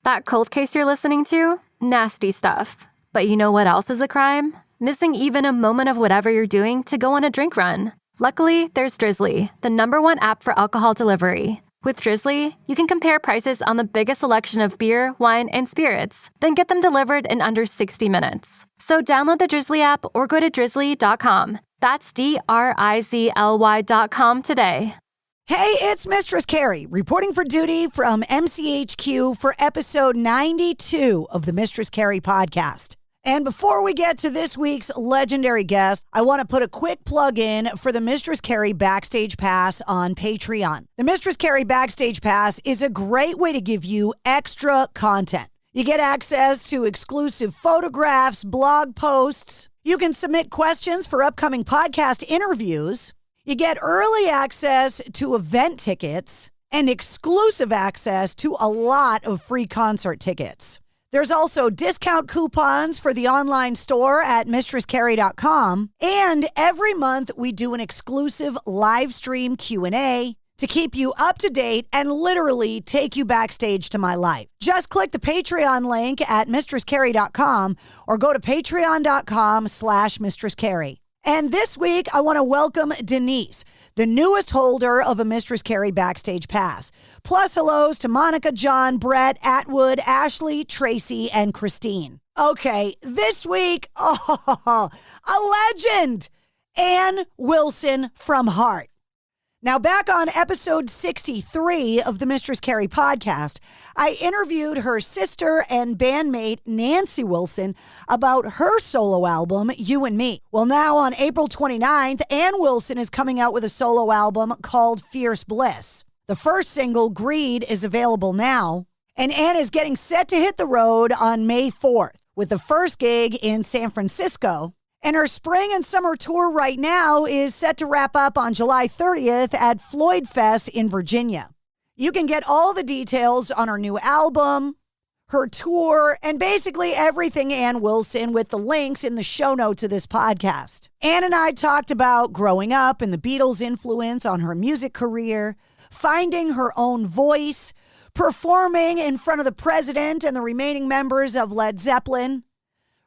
That cold case you're listening to? Nasty stuff. But you know what else is a crime? Missing even a moment of whatever you're doing to go on a drink run. Luckily, there's Drizzly, the #1 app for alcohol delivery. With Drizzly, you can compare prices on the biggest selection of beer, wine, and spirits, then get them delivered in under 60 minutes. So download the Drizzly app or go to drizzly.com. That's DRIZLY.com today. Hey, it's Mistress Carrie, reporting for duty from MCHQ for episode 92 of the Mistress Carrie podcast. And before we get to this week's legendary guest, I want to put a quick plug in for the Mistress Carrie Backstage Pass on Patreon. The Mistress Carrie Backstage Pass is a great way to give you extra content. You get access to exclusive photographs, blog posts. You can submit questions for upcoming podcast interviews. You get early access to event tickets and exclusive access to a lot of free concert tickets. There's also discount coupons for the online store at mistresscarrie.com. And every month we do an exclusive live stream Q&A to keep you up to date and literally take you backstage to my life. Just click the Patreon link at mistresscarrie.com or go to patreon.com/mistresscarrie. And this week, I want to welcome Denise, the newest holder of a Mistress Carrie Backstage Pass. Plus hellos to Monica, John, Brett, Atwood, Ashley, Tracy, and Christine. Okay, this week, a legend, Ann Wilson from Heart. Now, back on episode 63 of the Mistress Carrie podcast, I interviewed her sister and bandmate, Nancy Wilson, about her solo album, You and Me. Well, now on April 29th, Ann Wilson is coming out with a solo album called Fierce Bliss. The first single, Greed, is available now, and Ann is getting set to hit the road on May 4th with the first gig in San Francisco. And her spring and summer tour right now is set to wrap up on July 30th at Floyd Fest in Virginia. You can get all the details on her new album, her tour, and basically everything Ann Wilson with the links in the show notes of this podcast. Ann and I talked about growing up and the Beatles' influence on her music career, finding her own voice, performing in front of the president and the remaining members of Led Zeppelin,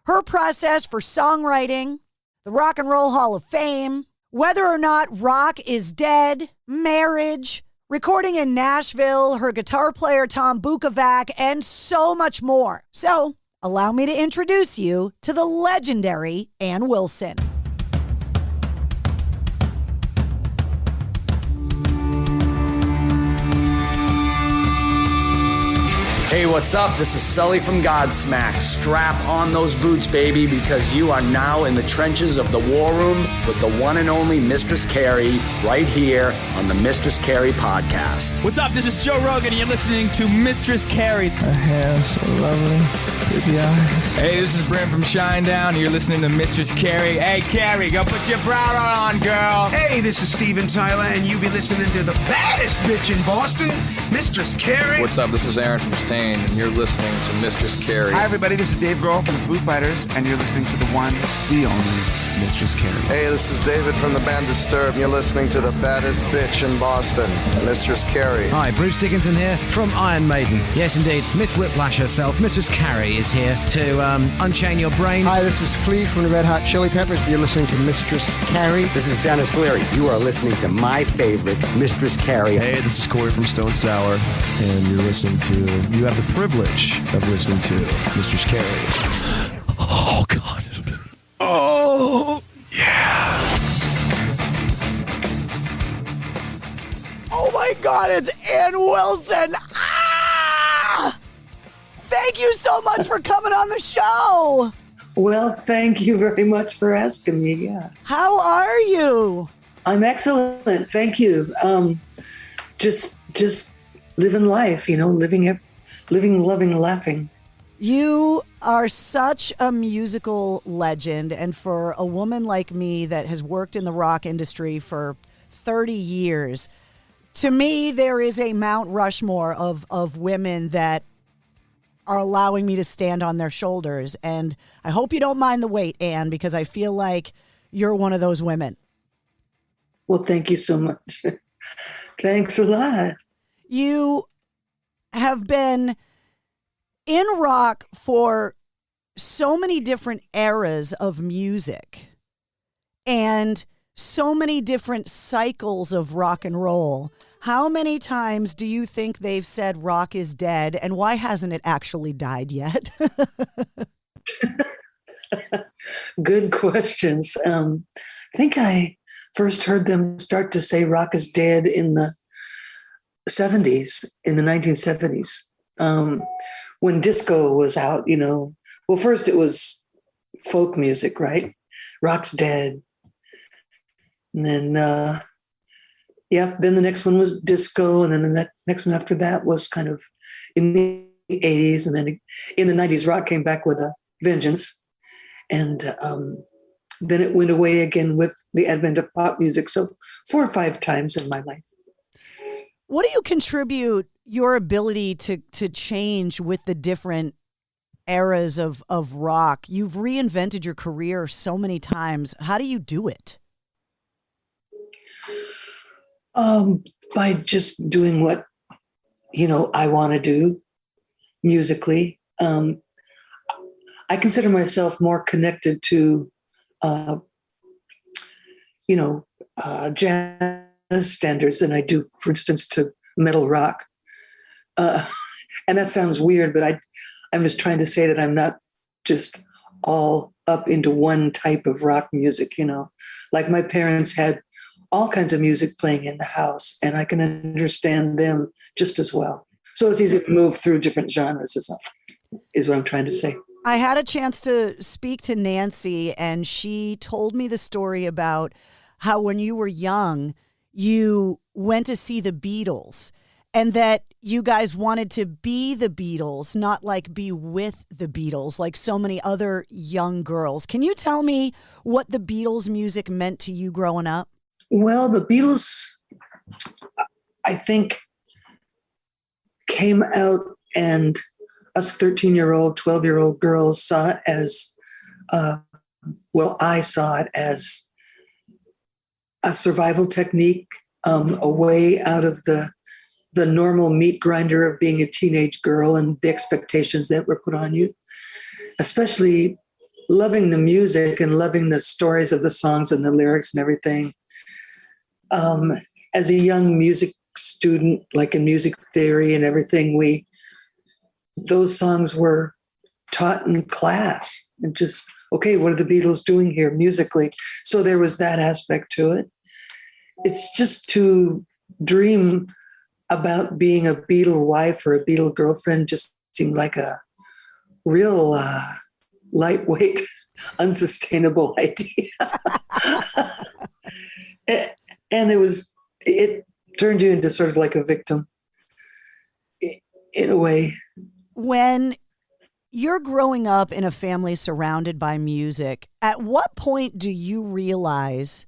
her process for songwriting, the Rock and Roll Hall of Fame, whether or not rock is dead, marriage, recording in Nashville, her guitar player Tom Bukovac, and so much more. So, allow me to introduce you to the legendary Ann Wilson. Hey, what's up? This is Sully from Godsmack. Strap on those boots, baby, because you are now in the trenches of the war room with the one and only Mistress Carrie right here on the Mistress Carrie podcast. What's up? This is Joe Rogan, and you're listening to Mistress Carrie. Her hair so lovely, pretty eyes. Hey, this is Brent from Shinedown, and you're listening to Mistress Carrie. Hey, Carrie, go put your bra on, girl. Hey, this is Steven Tyler, and you be listening to the baddest bitch in Boston, Mistress Carrie. What's up? This is Aaron from Stain, and you're listening to Mistress Carrie. Hi, everybody. This is Dave Grohl from the Foo Fighters, and you're listening to the one, the only Mistress Carrie. Hey, this is David from the band Disturbed, and you're listening to the baddest bitch in Boston, Mistress Carrie. Hi, Bruce Dickinson here from Iron Maiden. Yes, indeed, Miss Whiplash herself, Mistress Carrie, is here to unchain your brain. Hi, this is Flea from the Red Hot Chili Peppers. You're listening to Mistress Carrie. This is Dennis Leary. You are listening to my favorite, Mistress Carrie. Hey, this is Corey from Stone Sour, and you have the privilege of listening to Mistress Carrie. Oh, God. Oh, yeah. Oh, my God, it's Ann Wilson. Ah! Thank you so much for coming on the show. Well, thank you very much for asking me, yeah. How are you? I'm excellent, thank you. Just living life, living, loving, laughing. You are such a musical legend, and for a woman like me that has worked in the rock industry for 30 years, to me, there is a Mount Rushmore of women that are allowing me to stand on their shoulders. And I hope you don't mind the wait, Ann, because I feel like you're one of those women. Well, thank you so much. Thanks a lot. You have been In rock, for so many different eras of music and so many different cycles of rock and roll, how many times do you think they've said rock is dead, and why hasn't it actually died yet? Good questions. I think I first heard them start to say rock is dead in the 70s, in the 1970s, when disco was out, Well, first it was folk music, right? Rock's dead. And then, then the next one was disco. And then the next one after that was kind of in the 80s. And then in the 90s, rock came back with a vengeance. And then it went away again with the advent of pop music. So 4 or 5 times in my life. What do you contribute your ability to change with the different eras of rock? You've reinvented your career so many times. How do you do it? By just doing what, I want to do musically. I consider myself more connected to, jazz standards than I do, for instance, to metal rock. And that sounds weird, but I'm just trying to say that I'm not just all up into one type of rock music, Like my parents had all kinds of music playing in the house, and I can understand them just as well. So it's easy to move through different genres, is what I'm trying to say. I had a chance to speak to Nancy, and she told me the story about how when you were young, you went to see the Beatles, and that you guys wanted to be the Beatles, not like be with the Beatles, like so many other young girls. Can you tell me what the Beatles music meant to you growing up? Well, the Beatles, I think, came out, and us 13-year-old, 12-year-old girls saw it as, I saw it as a survival technique, a way out of the normal meat grinder of being a teenage girl and the expectations that were put on you, especially loving the music and loving the stories of the songs and the lyrics and everything. As a young music student, like in music theory and everything, those songs were taught in class, and just, okay, what are the Beatles doing here musically? So there was that aspect to it. It's just to dream about being a Beatle wife or a Beatle girlfriend just seemed like a real lightweight, unsustainable idea. And it turned you into sort of like a victim in a way. When you're growing up in a family surrounded by music, at what point do you realize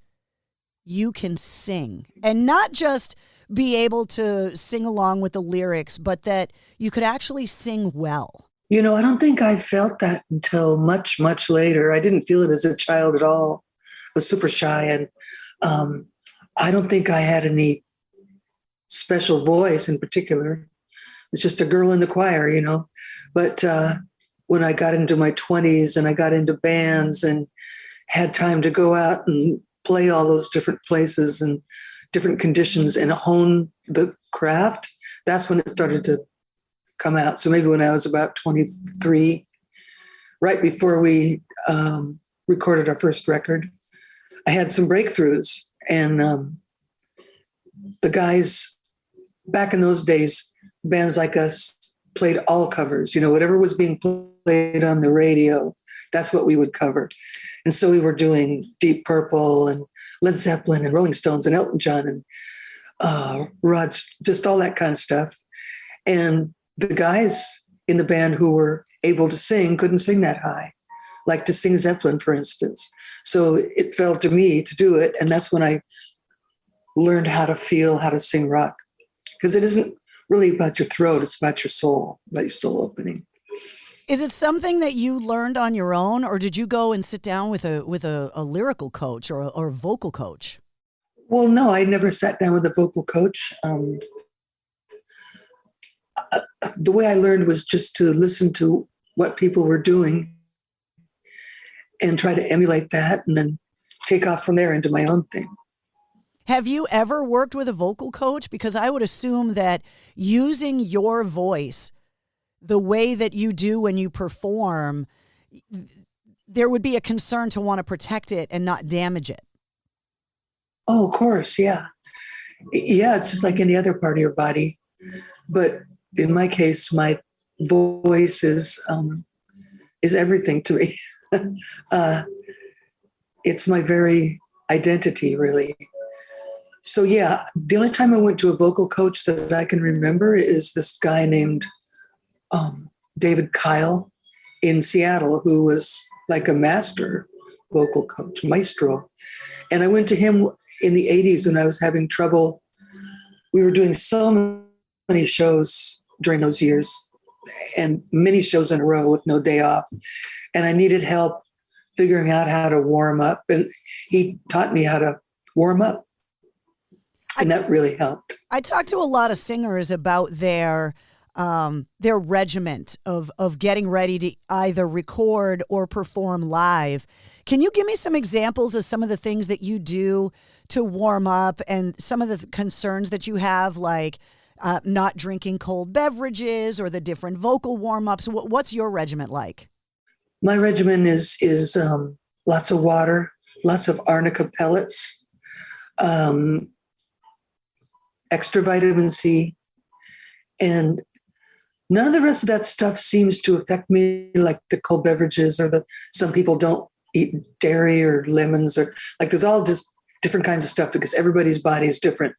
you can sing? And not just be able to sing along with the lyrics, but that you could actually sing well? I don't think I felt that until much, much later. I didn't feel it as a child at all. I was super shy, and I don't think I had any special voice in particular. It's just a girl in the choir, But when I got into my 20s and I got into bands and had time to go out and play all those different places and different conditions and hone the craft, that's when it started to come out. So maybe when I was about 23, right before we recorded our first record, I had some breakthroughs. And the guys back in those days, bands like us played all covers, whatever was being played on the radio, that's what we would cover. And so we were doing Deep Purple and Led Zeppelin and Rolling Stones and Elton John and Rod, just all that kind of stuff. And the guys in the band who were able to sing couldn't sing that high, like to sing Zeppelin, for instance. So it fell to me to do it. And that's when I learned how to sing rock. Because it isn't really about your throat, it's about your soul opening. Is it something that you learned on your own, or did you go and sit down with a lyrical coach or a vocal coach? Well, no, I never sat down with a vocal coach. the way I learned was just to listen to what people were doing and try to emulate that and then take off from there into my own thing. Have you ever worked with a vocal coach? Because I would assume that using your voice the way that you do when you perform, there would be a concern to want to protect it and not damage it. Oh, of course. Yeah. Yeah. It's just like any other part of your body. But in my case, my voice is everything to me. It's my very identity, really. So yeah, the only time I went to a vocal coach that I can remember is this guy named David Kyle in Seattle, who was like a master vocal coach, maestro. And I went to him in the 80s when I was having trouble. We were doing so many shows during those years and many shows in a row with no day off. And I needed help figuring out how to warm up. And he taught me how to warm up. And that really helped. I talked to a lot of singers about their regiment of getting ready to either record or perform live. Can you give me some examples of some of the things that you do to warm up and some of the concerns that you have, like not drinking cold beverages or the different vocal warm-ups? What's your regiment like? My regimen is lots of water, lots of arnica pellets, extra vitamin C, and none of the rest of that stuff seems to affect me like the cold beverages or some people don't eat dairy or lemons or like there's all just different kinds of stuff because everybody's body is different.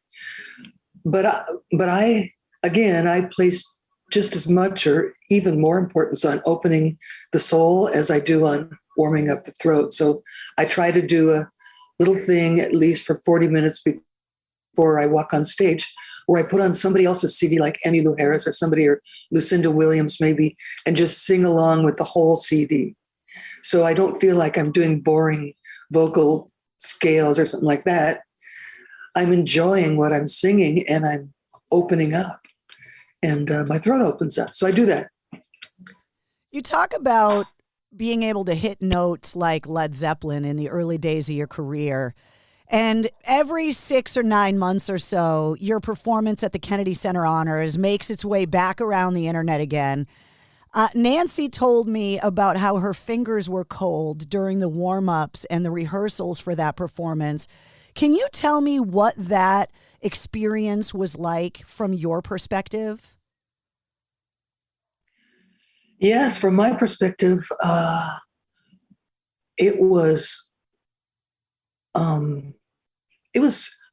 But I place just as much or even more importance on opening the soul as I do on warming up the throat. So I try to do a little thing at least for 40 minutes before I walk on stage, where I put on somebody else's CD like Emmylou Harris or somebody or Lucinda Williams maybe, and just sing along with the whole CD. So I don't feel like I'm doing boring vocal scales or something like that. I'm enjoying what I'm singing and I'm opening up and my throat opens up. So I do that. You talk about being able to hit notes like Led Zeppelin in the early days of your career. And every 6 or 9 months or so, your performance at the Kennedy Center Honors makes its way back around the internet again. Nancy told me about how her fingers were cold during the warm-ups and the rehearsals for that performance. Can you tell me what that experience was like from your perspective? Yes, from my perspective, it was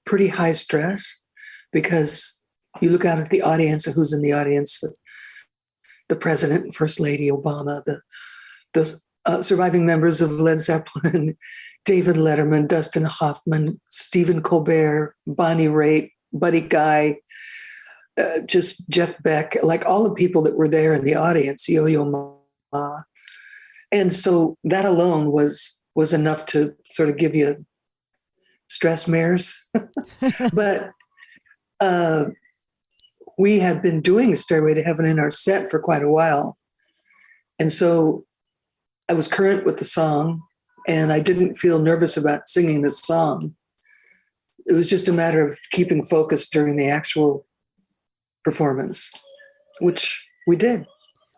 pretty high stress because you look out at the audience and who's in the audience, the president and first lady, Obama, the surviving members of Led Zeppelin, David Letterman, Dustin Hoffman, Stephen Colbert, Bonnie Raitt, Buddy Guy, just Jeff Beck, like all the people that were there in the audience, Yo-Yo Ma. And so that alone was enough to sort of give you stress mares. But we had been doing Stairway to Heaven in our set for quite a while. And so I was current with the song and I didn't feel nervous about singing this song. It was just a matter of keeping focused during the actual performance, which we did.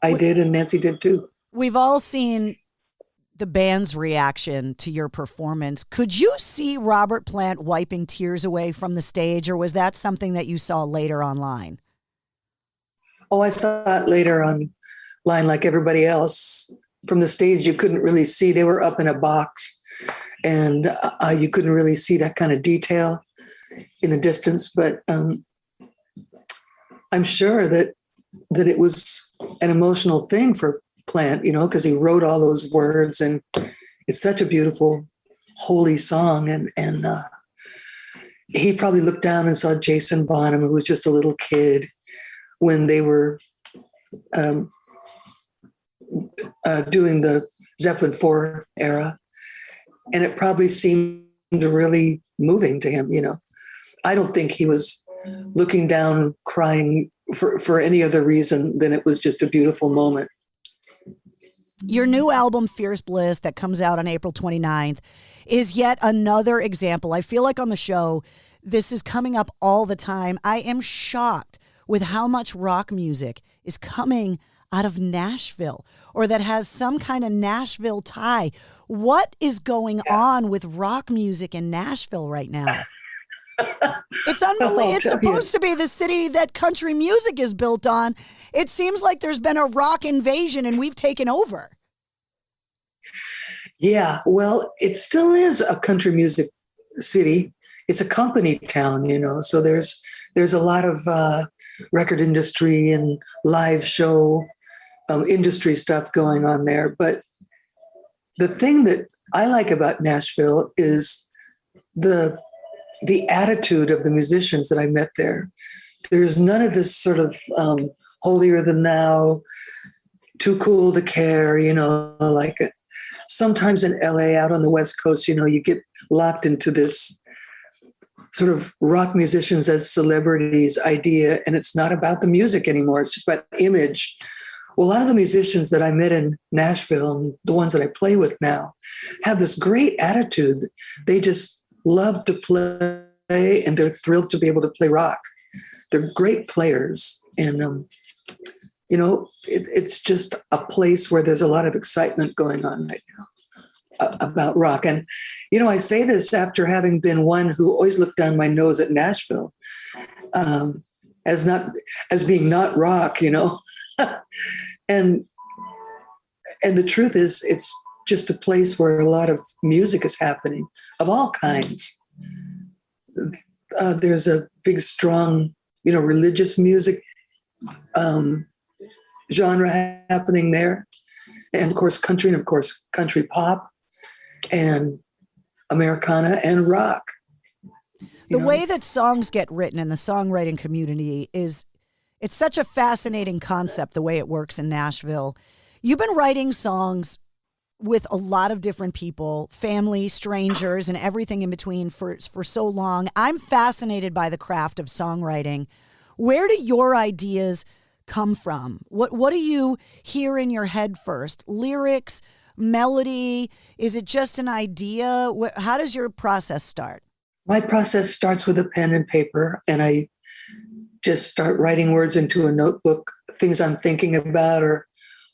I did and Nancy did too. We've all seen the band's reaction to your performance. Could you see Robert Plant wiping tears away from the stage, or was that something that you saw later online? Oh, I saw it later online like everybody else. From the stage, you couldn't really see. They were up in a box, and you couldn't really see that kind of detail in the distance. But I'm sure that it was an emotional thing for Plant, because he wrote all those words, and it's such a beautiful, holy song. And he probably looked down and saw Jason Bonham, who was just a little kid when they were doing the Zeppelin 4 era, and it probably seemed really moving to him. I don't think he was looking down, crying for any other reason than it was just a beautiful moment. Your new album, Fierce Bliss, that comes out on April 29th, is yet another example. I feel like on the show, this is coming up all the time. I am shocked with how much rock music is coming out of Nashville, or that has some kind of Nashville tie. What is going on with rock music in Nashville right now? It's unbelievable. It's supposed to be the city that country music is built on. It seems like there's been a rock invasion and we've taken over. Yeah, well, it still is a country music city. It's a company town, you know, so there's a lot of record industry and live show industry stuff going on there. But the thing that I like about Nashville is the attitude of the musicians that I met there. There's none of this sort of holier than thou, too cool to care, you know, like sometimes in LA out on the West Coast, you know, you get locked into this sort of rock musicians as celebrities idea, and it's not about the music anymore. It's just about image. Well, a lot of the musicians that I met in Nashville and the ones that I play with now have this great attitude. They just love to play and they're thrilled to be able to play rock. They're great players. And, you know, it's just a place where there's a lot of excitement going on right now about rock. And, you know, I say this after having been one who always looked down my nose at Nashville as being not rock, you know. And the truth is, it's just a place where a lot of music is happening of all kinds. There's a big, strong, you know, religious music genre happening there, and of course country, and of course country pop, and Americana and rock. The way that songs get written in the songwriting community is. It's such a fascinating concept, the way it works in Nashville. You've been writing songs with a lot of different people, family, strangers, and everything in between for so long. I'm fascinated by the craft of songwriting. Where do your ideas come from? What do you hear in your head first? Lyrics, melody? Is it just an idea? How does your process start? My process starts with a pen and paper, and I just start writing words into a notebook, things I'm thinking about,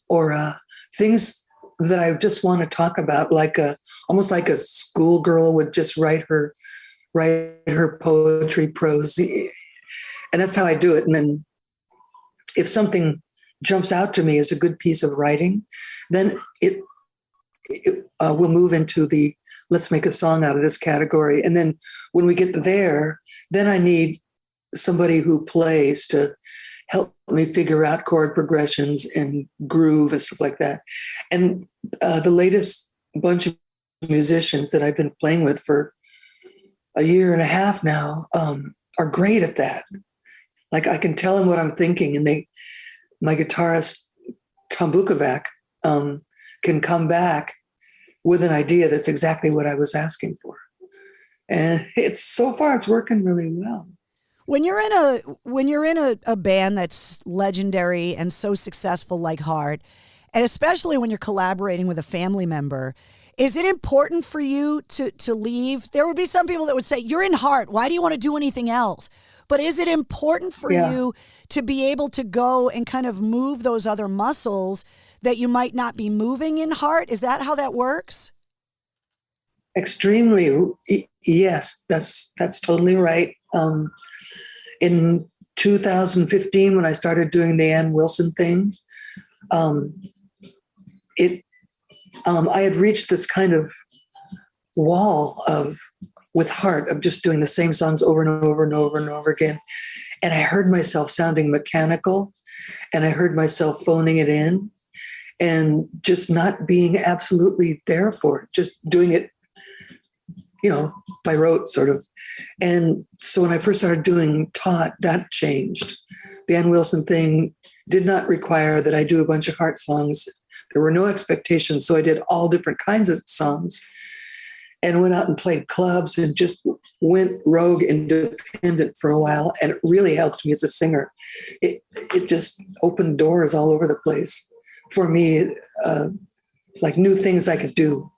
or things that I just want to talk about, like almost like a schoolgirl would just write her poetry, prose, and that's how I do it. And then, if something jumps out to me as a good piece of writing, then it will move into the let's make a song out of this category. And then when we get there, then I need somebody who plays to help me figure out chord progressions and groove and stuff like that. And the latest bunch of musicians that I've been playing with for a year and a half now are great at that. Like I can tell them what I'm thinking, and my guitarist Tom Bukovac can come back with an idea that's exactly what I was asking for. And so far it's working really well. When you're in a band that's legendary and so successful like Heart, and especially when you're collaborating with a family member, is it important for you to leave? There would be some people that would say, you're in Heart, why do you want to do anything else? But is it important for you to be able to go and kind of move those other muscles that you might not be moving in Heart? Is that how that works? Extremely. Yes, that's totally right. In 2015, when I started doing the Ann Wilson thing, I had reached this kind of wall with Heart of just doing the same songs over and over and over and over again. And I heard myself sounding mechanical, and I heard myself phoning it in and just not being absolutely there for it, just doing it, you know, by rote sort of. And so when I first started doing Taut, that changed. The Ann Wilson thing did not require that I do a bunch of Heart songs. There were no expectations, so I did all different kinds of songs. and went out and played clubs and just went rogue independent for a while. And it really helped me as a singer. It just opened doors all over the place for me, like new things I could do.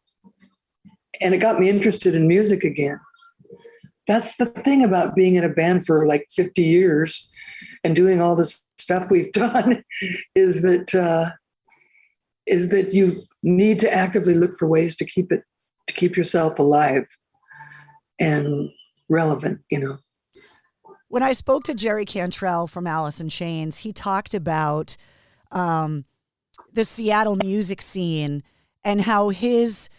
And it got me interested in music again. That's the thing about being in a band for like 50 years and doing all this stuff we've done is that you need to actively look for ways to keep yourself alive and relevant, you know. When I spoke to Jerry Cantrell from Alice in Chains, he talked about the Seattle music scene and how his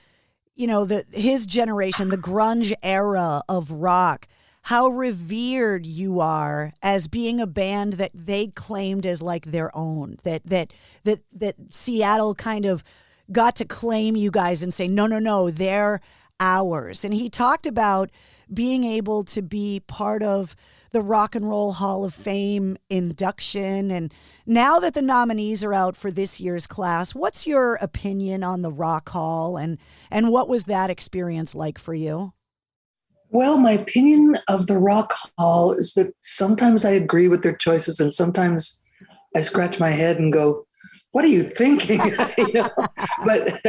generation, the grunge era of rock, how revered you are as being a band that they claimed as like their own, that Seattle kind of got to claim you guys and say, no, they're ours. And he talked about being able to be part of the Rock and Roll Hall of Fame induction. And now that the nominees are out for this year's class, what's your opinion on the Rock Hall and what was that experience like for you? Well, my opinion of the Rock Hall is that sometimes I agree with their choices and sometimes I scratch my head and go, what are you thinking? But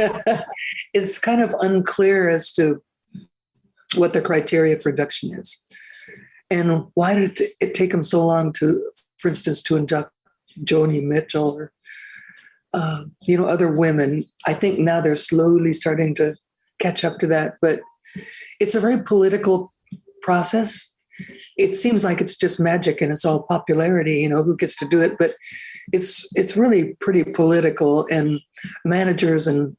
it's kind of unclear as to what the criteria for induction is. And why did it take them so long for instance, to induct Joni Mitchell or, other women? I think now they're slowly starting to catch up to that, but it's a very political process. It seems like it's just magic and it's all popularity, who gets to do it, but it's really pretty political, and managers and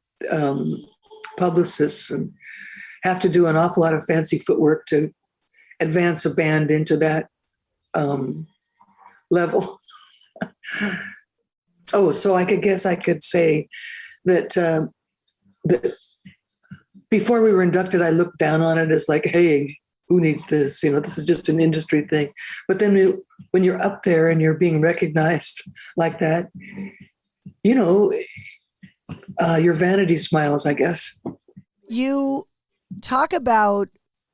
publicists and have to do an awful lot of fancy footwork to advance a band into that level. So I could say that before we were inducted, I looked down on it as like, hey, who needs this? This is just an industry thing. But then when you're up there and you're being recognized like that, your vanity smiles, I guess. You talk about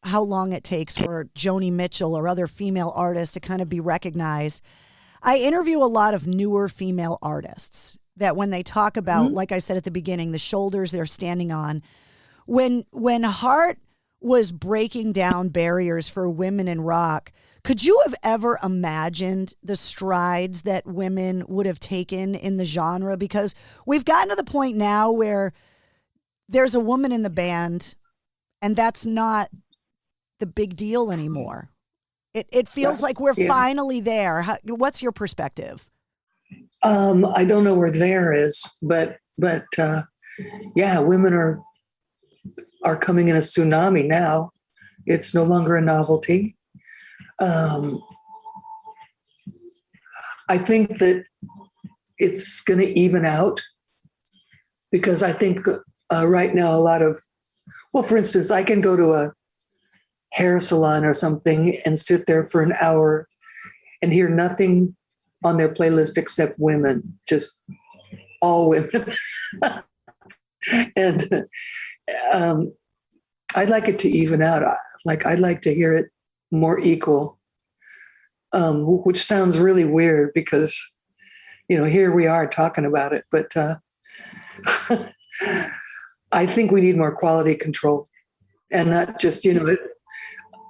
how long it takes for Joni Mitchell or other female artists to kind of be recognized. I interview a lot of newer female artists that when they talk about, like I said at the beginning, the shoulders they're standing on, when Heart was breaking down barriers for women in rock, could you have ever imagined the strides that women would have taken in the genre? Because we've gotten to the point now where there's a woman in the band and that's not the big deal anymore. It feels like we're finally there. What's your perspective? I don't know where there is, but women are coming in a tsunami now. It's no longer a novelty. I think that it's going to even out because I think right now for instance, I can go to a hair salon or something and sit there for an hour and hear nothing on their playlist except women, just all women. And I'd like it to even out. I'd like to hear it more equal, which sounds really weird because, here we are talking about it, but I think we need more quality control and not just,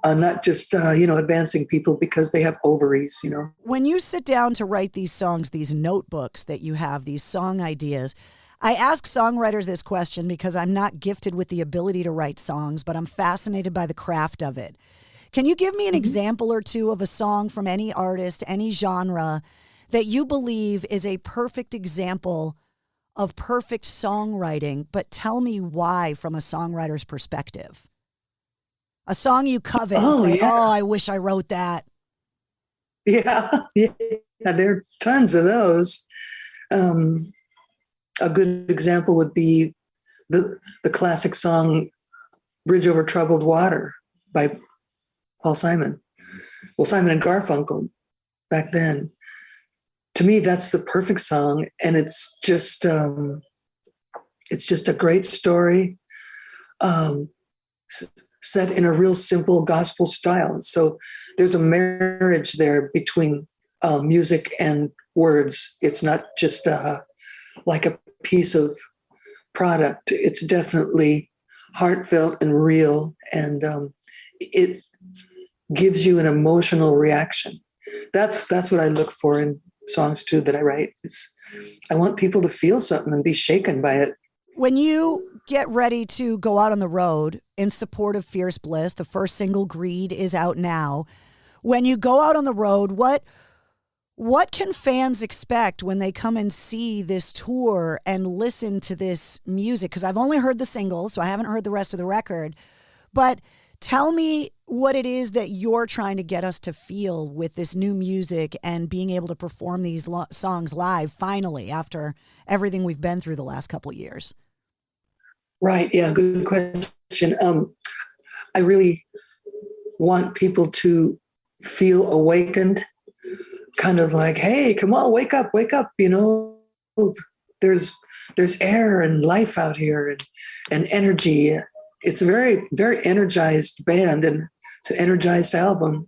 advancing people because they have ovaries, When you sit down to write these songs, these notebooks that you have, these song ideas, I ask songwriters this question because I'm not gifted with the ability to write songs, but I'm fascinated by the craft of it. Can you give me an example or two of a song from any artist, any genre, that you believe is a perfect example of perfect songwriting, but tell me why from a songwriter's perspective? A song you covet and say, I wish I wrote that. Yeah, there are tons of those. A good example would be the classic song Bridge Over Troubled Water by Paul Simon. Well, Simon and Garfunkel back then. To me, that's the perfect song. And it's just a great story. set in a real simple gospel style. So there's a marriage there between music and words. It's not just like a piece of product. It's definitely heartfelt and real, and it gives you an emotional reaction. That's what I look for in songs too that I write. I want people to feel something and be shaken by it. When you get ready to go out on the road in support of Fierce Bliss, the first single, Greed, is out now. When you go out on the road, what can fans expect when they come and see this tour and listen to this music? Because I've only heard the singles, so I haven't heard the rest of the record. But tell me what it is that you're trying to get us to feel with this new music and being able to perform these songs live finally after everything we've been through the last couple of years. Right. Yeah. Good question. I really want people to feel awakened, kind of like, hey, come on, wake up. You know, there's air and life out here and energy. It's a very, very energized band, and it's an energized album,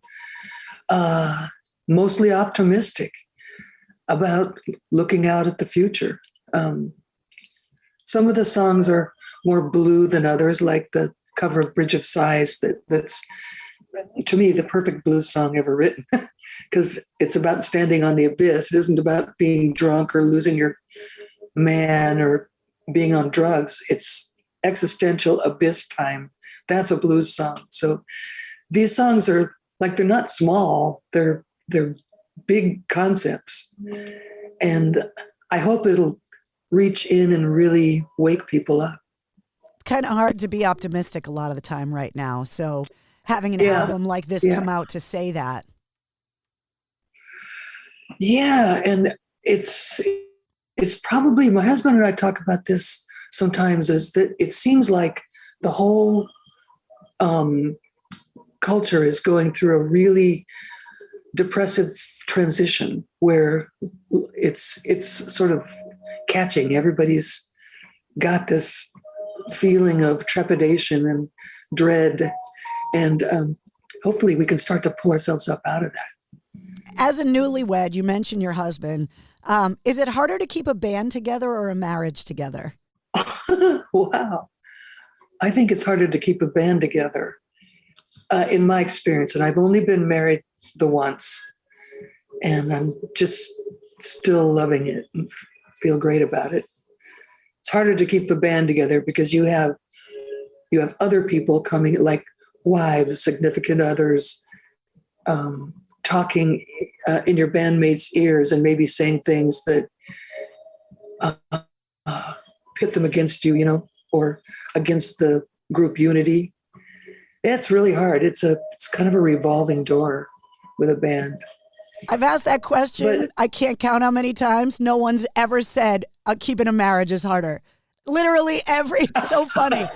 mostly optimistic about looking out at the future. Some of the songs are more blue than others, like the cover of Bridge of Sighs. That's, to me, the perfect blues song ever written, because it's about standing on the abyss. It isn't about being drunk or losing your man or being on drugs. It's existential abyss time. That's a blues song. So these songs are like, they're not small, they're big concepts, and I hope it'll reach in and really wake people up. Kind of hard to be optimistic a lot of the time right now, so having an album like this come out to say that. Yeah, and it's probably, my husband and I talk about this sometimes, is that it seems like the whole culture is going through a really depressive transition where it's sort of catching. Everybody's got this feeling of trepidation and dread, and hopefully we can start to pull ourselves up out of that. As a newlywed, you mentioned your husband. Is it harder to keep a band together or a marriage together? Wow. I think it's harder to keep a band together, in my experience. And I've only been married the once, and I'm just still loving it and feel great about it. It's harder to keep a band together because you have other people coming, like wives, significant others, talking in your bandmates' ears and maybe saying things that pit them against you, you know, or against the group unity. It's really hard. It's kind of a revolving door with a band. I've asked that question. But I can't count how many times. No one's ever said keeping a marriage is harder. Literally it's so funny.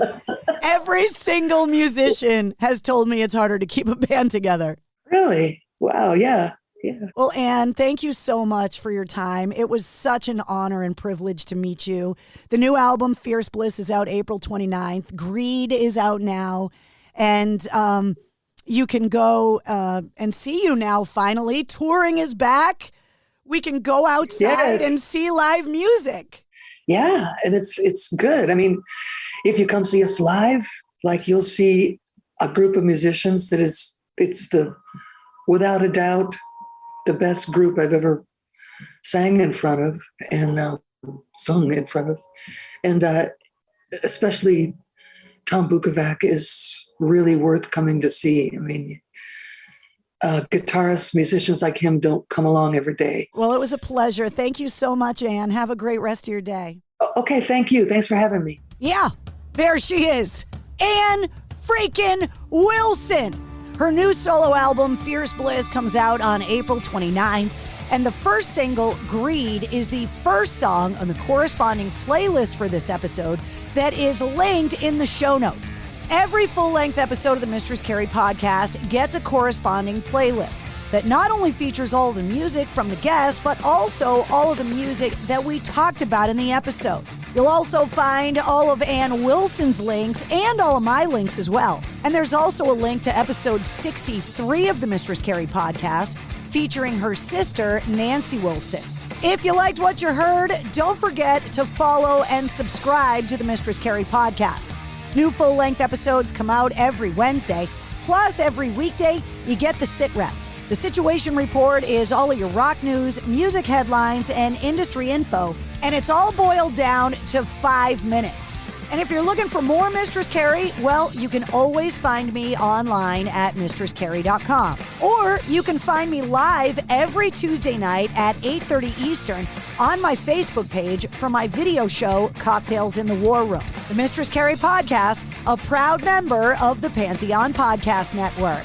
Every single musician has told me it's harder to keep a band together. Really? Wow. Yeah. Yeah. Well, Anne, thank you so much for your time. It was such an honor and privilege to meet you. The new album, Fierce Bliss, is out April 29th. Greed is out now. And you can go and see you now, finally. Touring is back. We can go outside and see live music. Yeah, and it's good. I mean, if you come see us live, like, you'll see a group of musicians that it's without a doubt, the best group I've ever sang in front of and sung in front of. And especially Tom Bukovac is really worth coming to see. I mean, guitarists, musicians like him don't come along every day. Well, it was a pleasure. Thank you so much, Anne. Have a great rest of your day. Okay, thank you. Thanks for having me. Yeah, there she is, Anne freaking Wilson. Her new solo album, Fierce Bliss, comes out on April 29th, and the first single, Greed, is the first song on the corresponding playlist for this episode that is linked in the show notes. Every full-length episode of the Mistress Carrie podcast gets a corresponding playlist that not only features all the music from the guest, but also all of the music that we talked about in the episode. You'll also find all of Ann Wilson's links and all of my links as well. And there's also a link to episode 63 of the Mistress Carrie podcast featuring her sister, Nancy Wilson. If you liked what you heard, don't forget to follow and subscribe to the Mistress Carrie podcast. New full-length episodes come out every Wednesday. Plus, every weekday, you get the Sit Rep. The Situation Report is all of your rock news, music headlines, and industry info, and it's all boiled down to 5 minutes. And if you're looking for more Mistress Carrie, well, you can always find me online at mistresscarrie.com. Or you can find me live every Tuesday night at 8:30 Eastern on my Facebook page for my video show, Cocktails in the War Room. The Mistress Carrie podcast, a proud member of the Pantheon Podcast Network.